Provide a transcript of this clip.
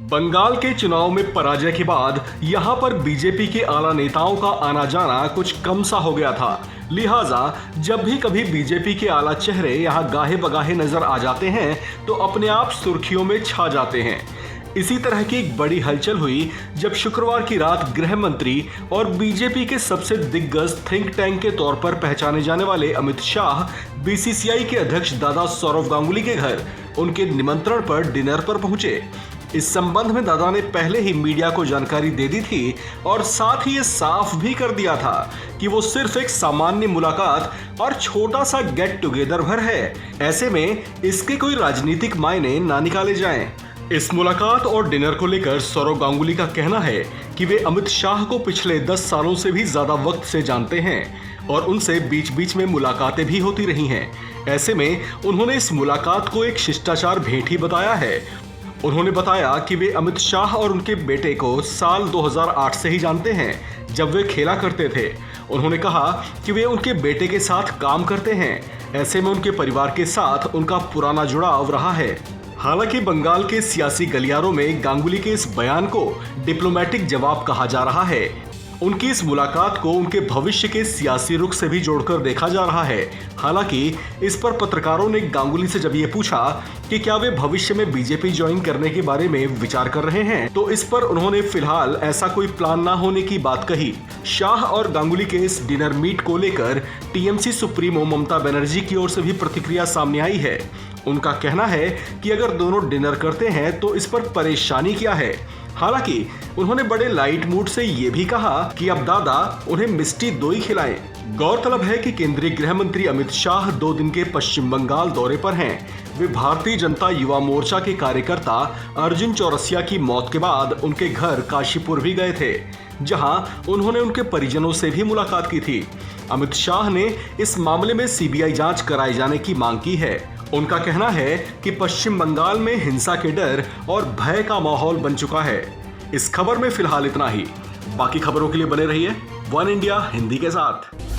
बंगाल के चुनाव में पराजय के बाद यहां पर बीजेपी के आला नेताओं का आना जाना कुछ कम सा हो गया था। लिहाजा जब भी कभी बीजेपी के आला चेहरे यहां गाहे बगाहे नजर आ जाते हैं तो अपने आप सुर्खियों में छा जाते हैं। इसी तरह की एक बड़ी हलचल हुई जब शुक्रवार की रात गृह मंत्री और बीजेपी के सबसे दिग्गज थिंक टैंक के तौर पर पहचाने जाने वाले अमित शाह बीसीसीआई के अध्यक्ष दादा सौरव गांगुली के घर उनके निमंत्रण पर डिनर पर पहुंचे। इस संबंध में दादा ने पहले ही मीडिया को जानकारी दे दी थी और साथ ही ये साफ भी कर दिया था कि वो सिर्फ एक सामान्य मुलाकात और छोटा सा गेट टुगेदर भर है। ऐसे में इसके कोई राजनीतिक मायने ना निकाले जाएं। इस मुलाकात और डिनर को लेकर सौरव गांगुली का कहना है कि वे अमित शाह को पिछले 10 सालों से भी ज्यादा वक्त से जानते हैं और उनसे बीच बीच में मुलाकातें भी होती रही हैं। ऐसे में उन्होंने इस मुलाकात को एक शिष्टाचार भेंट ही बताया है। उन्होंने बताया कि वे अमित शाह और उनके बेटे को साल 2008 से ही जानते हैं, जब वे खेला करते थे। उन्होंने कहा कि वे उनके बेटे के साथ काम करते हैं। ऐसे में उनके परिवार के साथ उनका पुराना जुड़ाव रहा है। हालांकि बंगाल के सियासी गलियारों में गांगुली के इस बयान को डिप्लोमेटिक जवाब कहा जा रहा है। उनकी इस मुलाकात को उनके भविष्य के सियासी रुख से भी जोड़कर देखा जा रहा है। हालांकि इस पर पत्रकारों ने गांगुली से जब ये पूछा कि क्या वे भविष्य में बीजेपी ज्वाइन करने के बारे में विचार कर रहे हैं, तो इस पर उन्होंने फिलहाल ऐसा कोई प्लान ना होने की बात कही। शाह और गांगुली के इस डिनर मीट को लेकर टीएमसी सुप्रीमो ममता बनर्जी की ओर से भी प्रतिक्रिया सामने आई है। उनका कहना है कि अगर दोनों डिनर करते हैं तो इस पर परेशानी क्या है। हालांकि उन्होंने बड़े लाइट मूड से ये भी कहा कि अब दादा उन्हें मिष्टी दोई खिलाएं। गौरतलब है कि केंद्रीय गृह मंत्री अमित शाह 2 दिन के पश्चिम बंगाल दौरे पर हैं। वे भारतीय जनता युवा मोर्चा के कार्यकर्ता अर्जुन चौरसिया की मौत के बाद उनके घर काशीपुर भी गए थे, जहां उन्होंने उनके परिजनों से भी मुलाकात की थी। अमित शाह ने इस मामले में सीबीआई जांच कराए जाने की मांग की है। उनका कहना है कि पश्चिम बंगाल में हिंसा के डर और भय का माहौल बन चुका है। इस खबर में फिलहाल इतना ही। बाकी खबरों के लिए बने रहिए वन इंडिया हिंदी के साथ।